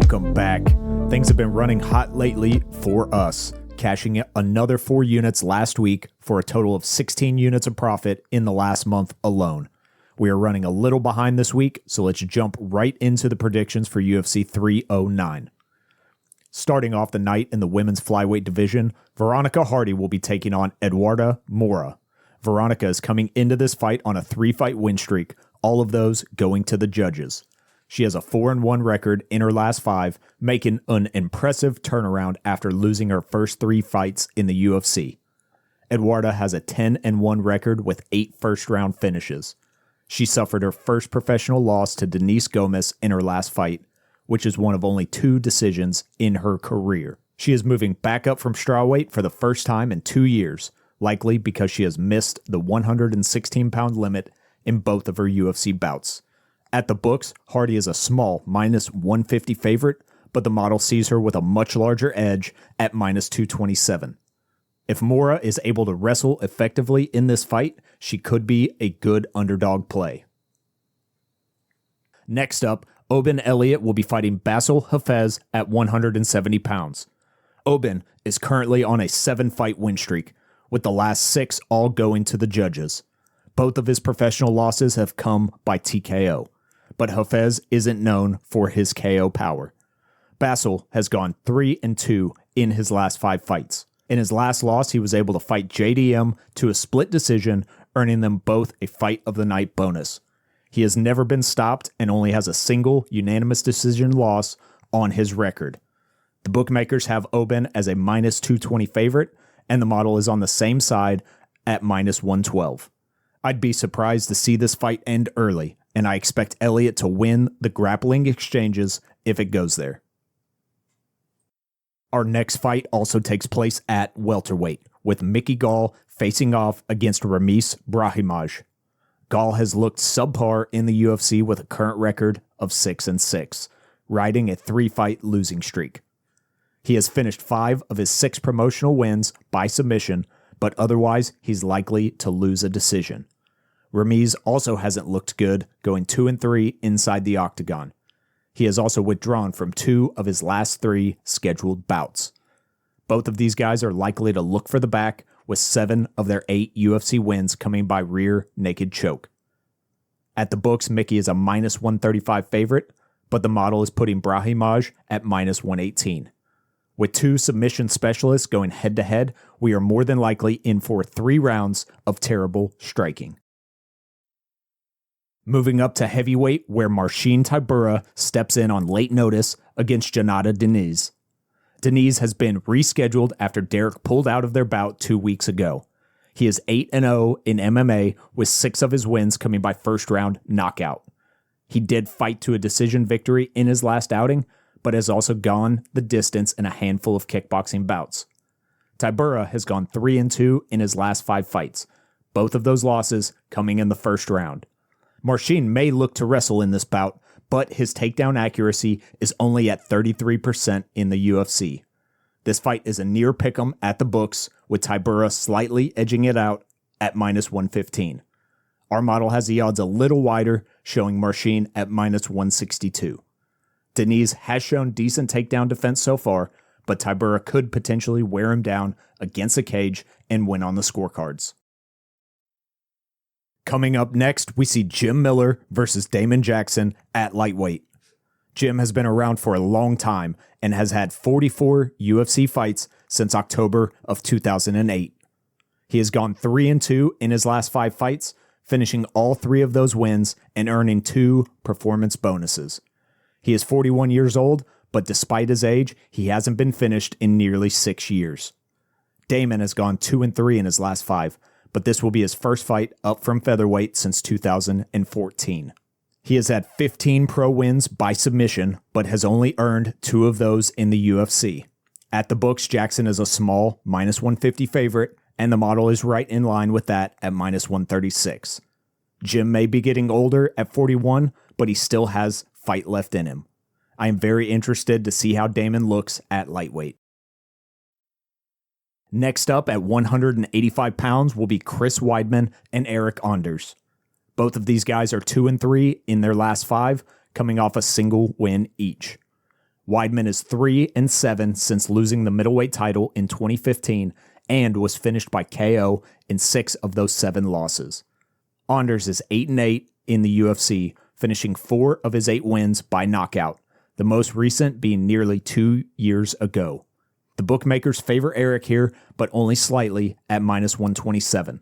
Welcome back. Things have been running hot lately for us, cashing another 4 units last week for a total of 16 units of profit in the last month alone. We are running a little behind this week, so let's jump right into the predictions for UFC 309. Starting off the night in the women's flyweight division, Veronica Hardy will be taking on Eduarda Moura. Veronica is coming into this fight on a 3-fight win streak, all of those going to the judges. She has a 4-1 record in her last 5, making an impressive turnaround after losing her first 3 fights in the UFC. Eduarda has a 10-1 record with 8 first-round finishes. She suffered her first professional loss to Diniz in her last fight, which is one of only 2 decisions in her career. She is moving back up from strawweight for the first time in 2 years, likely because she has missed the 116-pound limit in both of her UFC bouts. At the books, Hardy is a small -150 favorite, but the model sees her with a much larger edge at -227. If Moura is able to wrestle effectively in this fight, she could be a good underdog play. Next up, Oban Elliott will be fighting Bassil Hafez at 170 pounds. Oban is currently on a 7-fight win streak, with the last 6 all going to the judges. Both of his professional losses have come by TKO, but Hafez isn't known for his KO power. Bassil has gone 3-2 in his last 5 fights. In his last loss, he was able to fight JDM to a split decision, earning them both a Fight of the Night bonus. He has never been stopped and only has a single unanimous decision loss on his record. The bookmakers have Oban as a -220 favorite, and the model is on the same side at -112. I'd be surprised to see this fight end early, and I expect Elliott to win the grappling exchanges if it goes there. Our next fight also takes place at welterweight, with Micky Gall facing off against Ramiz Brahimaj. Gall has looked subpar in the UFC with a current record of 6-6, riding a 3-fight losing streak. He has finished 5 of his 6 promotional wins by submission, but otherwise he's likely to lose a decision. Ramiz also hasn't looked good, going 2-3 inside the octagon. He has also withdrawn from 2 of his last 3 scheduled bouts. Both of these guys are likely to look for the back, with 7 of their 8 UFC wins coming by rear naked choke. At the books, Micky is a -135 favorite, but the model is putting Brahimaj at -118. With 2 submission specialists going head-to-head, we are more than likely in for 3 rounds of terrible striking. Moving up to heavyweight, where Marcin Tybura steps in on late notice against Jhonata Diniz. Diniz has been rescheduled after Derek pulled out of their bout 2 weeks ago. He is 8-0 in MMA, with 6 of his wins coming by first-round knockout. He did fight to a decision victory in his last outing, but has also gone the distance in a handful of kickboxing bouts. Tybura has gone 3-2 in his last 5 fights, both of those losses coming in the first round. Marcin may look to wrestle in this bout, but his takedown accuracy is only at 33% in the UFC. This fight is a near pick'em at the books, with Tybura slightly edging it out at -115. Our model has the odds a little wider, showing Marcin at -162. Diniz has shown decent takedown defense so far, but Tybura could potentially wear him down against a cage and win on the scorecards. Coming up next, we see Jim Miller versus Damon Jackson at lightweight. Jim has been around for a long time and has had 44 UFC fights since October of 2008. He has gone 3-2 in his last 5 fights, finishing all 3 of those wins and earning 2 performance bonuses. He is 41 years old, but despite his age, he hasn't been finished in nearly 6 years. Damon has gone 2-3 in his last 5, but this will be his first fight up from featherweight since 2014. He has had 15 pro wins by submission, but has only earned 2 of those in the UFC. At the books, Jackson is a small -150 favorite, and the model is right in line with that at -136. Jim may be getting older at 41, but he still has fight left in him. I am very interested to see how Damon looks at lightweight. Next up at 185 pounds will be Chris Weidman and Eryk Anders. Both of these guys are 2-3 in their last 5, coming off a single win each. Weidman is 3-7 since losing the middleweight title in 2015 and was finished by KO in 6 of those 7 losses. Anders is 8-8 in the UFC, finishing 4 of his 8 wins by knockout, the most recent being nearly 2 years ago. The bookmakers favor Eryk here, but only slightly at -127.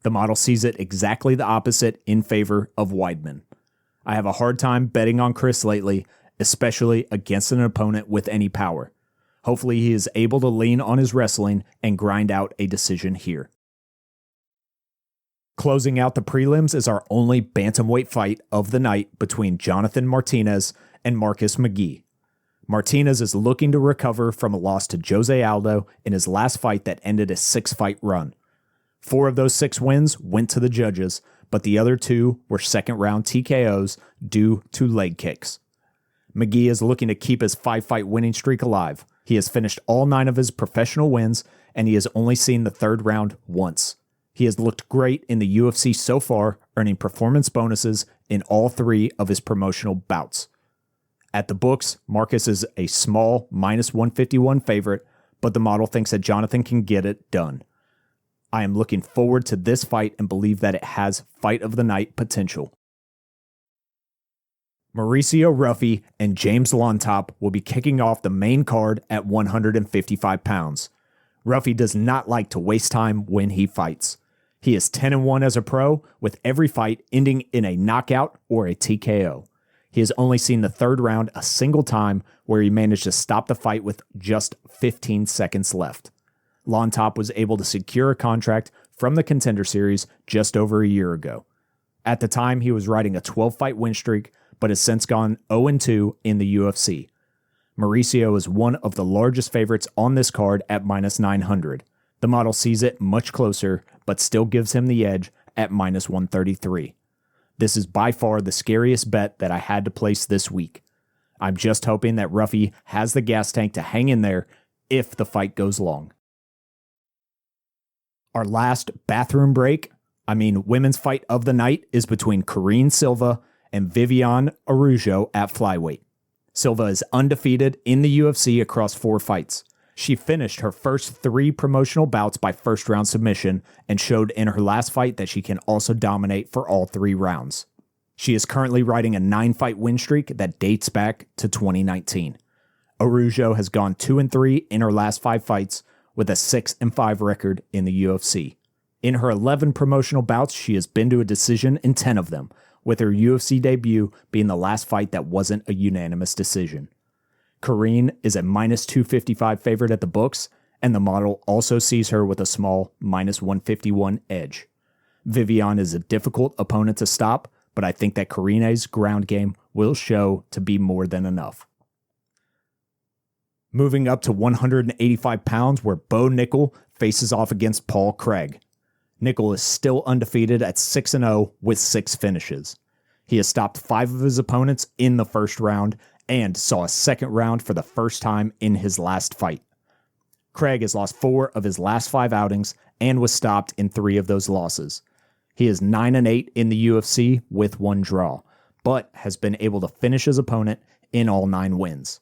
The model sees it exactly the opposite in favor of Weidman. I have a hard time betting on Chris lately, especially against an opponent with any power. Hopefully he is able to lean on his wrestling and grind out a decision here. Closing out the prelims is our only bantamweight fight of the night between Jonathan Martinez and Marcus McGhee. Martinez is looking to recover from a loss to Jose Aldo in his last fight that ended a 6-fight run. 4 of those 6 wins went to the judges, but the other 2 were second-round TKOs due to leg kicks. McGhee is looking to keep his 5-fight winning streak alive. He has finished all 9 of his professional wins, and he has only seen the 3rd round once. He has looked great in the UFC so far, earning performance bonuses in all 3 of his promotional bouts. At the books, Marcus is a small -151 favorite, but the model thinks that Jonathan can get it done. I am looking forward to this fight and believe that it has fight of the night potential. Mauricio Ruffy and James Llontop will be kicking off the main card at 155 pounds. Ruffy does not like to waste time when he fights. He is 10-1 as a pro, with every fight ending in a knockout or a TKO. He has only seen the 3rd round a single time, where he managed to stop the fight with just 15 seconds left. Llontop was able to secure a contract from the Contender Series just over a year ago. At the time, he was riding a 12-fight win streak, but has since gone 0-2 in the UFC. Mauricio is one of the largest favorites on this card at -900. The model sees it much closer, but still gives him the edge at -133. This is by far the scariest bet that I had to place this week. I'm just hoping that Ruffy has the gas tank to hang in there if the fight goes long. Our last women's fight of the night is between Karine Silva and Viviane Araujo at flyweight. Silva is undefeated in the UFC across 4 fights. She finished her first 3 promotional bouts by first-round submission and showed in her last fight that she can also dominate for all 3 rounds. She is currently riding a 9-fight win streak that dates back to 2019. Araujo has gone 2-3 in her last 5 fights, with a 6-5 record in the UFC. In her 11 promotional bouts, she has been to a decision in 10 of them, with her UFC debut being the last fight that wasn't a unanimous decision. Karine is a -255 favorite at the books, and the model also sees her with a small -151 edge. Viviane is a difficult opponent to stop, but I think that Karine's ground game will show to be more than enough. Moving up to 185 pounds, where Bo Nickal faces off against Paul Craig. Nickal is still undefeated at 6-0 with 6 finishes. He has stopped 5 of his opponents in the first round and saw a second round for the first time in his last fight. Craig has lost 4 of his last 5 outings and was stopped in 3 of those losses. He is 9-8 in the UFC with 1 draw, but has been able to finish his opponent in all 9 wins.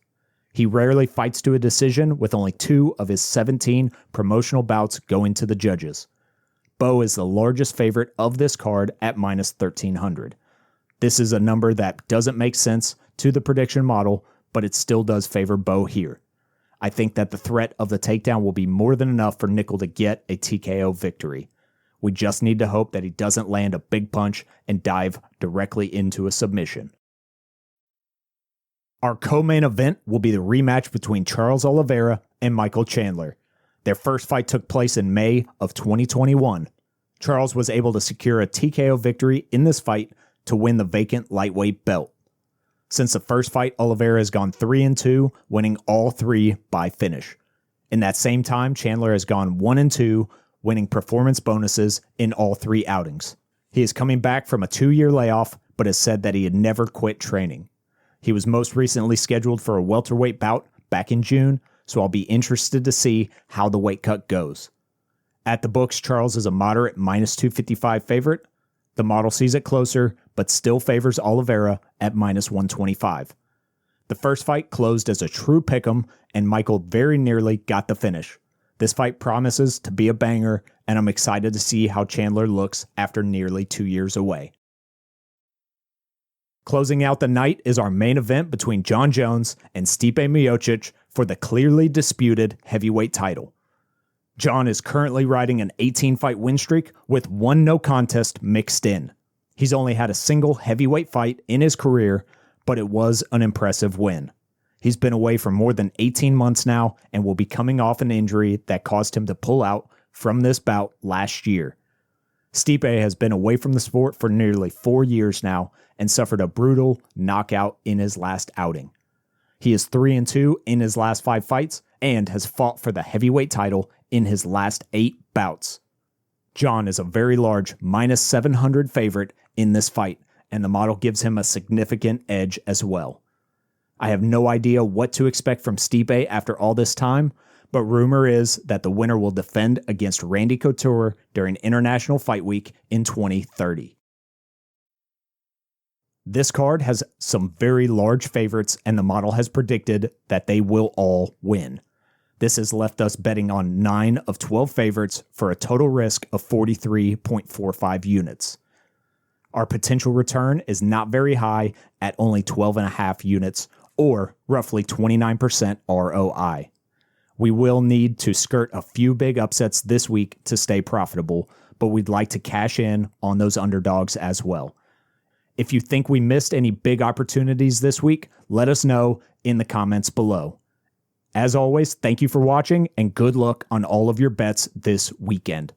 He rarely fights to a decision, with only 2 of his 17 promotional bouts going to the judges. Bo is the largest favorite of this card at -1300. This is a number that doesn't make sense to the prediction model, but it still does favor Bo here. I think that the threat of the takedown will be more than enough for Nickal to get a TKO victory. We just need to hope that he doesn't land a big punch and dive directly into a submission. Our co-main event will be the rematch between Charles Oliveira and Michael Chandler. Their first fight took place in May of 2021. Charles was able to secure a TKO victory in this fight to win the vacant lightweight belt. Since the first fight, Oliveira has gone 3-2, winning all 3 by finish. In that same time, Chandler has gone 1-2, winning performance bonuses in all 3 outings. He is coming back from a 2-year layoff, but has said that he had never quit training. He was most recently scheduled for a welterweight bout back in June, so I'll be interested to see how the weight cut goes. At the books, Charles is a moderate -255 favorite. The model sees it closer, but still favors Oliveira at -125. The first fight closed as a true pick'em, and Michael very nearly got the finish. This fight promises to be a banger, and I'm excited to see how Chandler looks after nearly 2 years away. Closing out the night is our main event between Jon Jones and Stipe Miocic for the clearly disputed heavyweight title. Jon is currently riding an 18-fight win streak with one no contest mixed in. He's only had a single heavyweight fight in his career, but it was an impressive win. He's been away for more than 18 months now and will be coming off an injury that caused him to pull out from this bout last year. Stipe has been away from the sport for nearly 4 years now and suffered a brutal knockout in his last outing. He is 3-2 in his last 5 fights and has fought for the heavyweight title in his last 8 bouts. Jon is a very large -700 favorite in this fight, and the model gives him a significant edge as well. I have no idea what to expect from Stipe after all this time, but rumor is that the winner will defend against Randy Couture during International Fight Week in 2030. This card has some very large favorites, and the model has predicted that they will all win. This has left us betting on 9 of 12 favorites for a total risk of 43.45 units. Our potential return is not very high at only 12.5 units, or roughly 29% ROI. We will need to skirt a few big upsets this week to stay profitable, but we'd like to cash in on those underdogs as well. If you think we missed any big opportunities this week, let us know in the comments below. As always, thank you for watching and good luck on all of your bets this weekend.